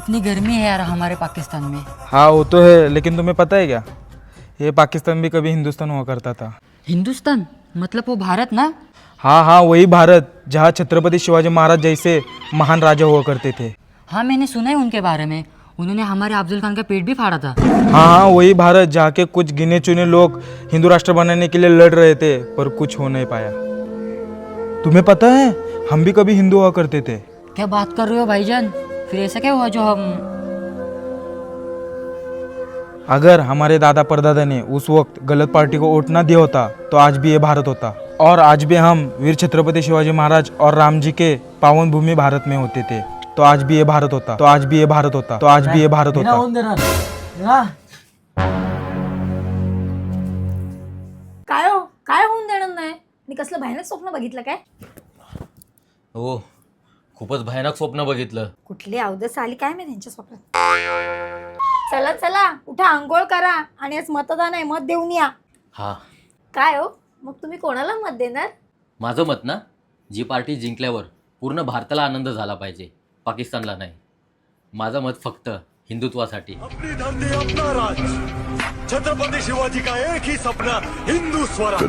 कितनी गर्मी है यार हमारे पाकिस्तान में। हाँ वो तो है, लेकिन तुम्हें पता है क्या, ये पाकिस्तान भी कभी हिंदुस्तान हुआ करता था। हिंदुस्तान मतलब वो भारत ना। हाँ हाँ वही भारत, जहाँ छत्रपति शिवाजी महाराज जैसे महान राजा हुआ करते थे। हाँ मैंने सुना है उनके बारे में, उन्होंने हमारे अफजल खान का पेट भी फाड़ा था। हाँ हाँ वही भारत, जहाँ के कुछ गिने चुने लोग हिंदू राष्ट्र बनाने के लिए लड़ रहे थे पर कुछ हो नहीं पाया। तुम्हें पता है हम भी कभी हिंदू हुआ करते थे। क्या बात कर रहे हो भाईजान, फिर ऐसा क्या हुआ जो हम। अगर हमारे दादा परदादा ने उस वक्त गलत पार्टी को वोट ना दिया होता तो आज भी ये भारत होता, और आज भी हम वीर छत्रपति शिवाजी महाराज और राम जी के पावन भूमि भारत में होते थे, तो आज भी ये भारत होता, तो आज भी ये भारत होता, तो आज भी ये भारत होता। काय होऊन देणार नाही। मी कसलं भयानक स्वप्न बघितलं काय। हो, खूपच भयानक स्वप्न बघितलं. कुठली अवदस आली काय मी त्यांच्या स्वप्नात। चला चला उठा, आंघोळ करा आणि आज मतदान आहे, मत देऊन या। हा, काय हो मग तुम्ही कोणाला मत देणार। माझं मत ना, जी पार्टी जिंकल्यावर पूर्ण भारताला आनंद झाला पाहिजे, पाकिस्तानला नाही. माझं मत फक्त हिंदुत्वासाठी. अपनी धरती अपना राज, छत्रपति शिवाजी का एक ही सपना, हिंदू स्वराज।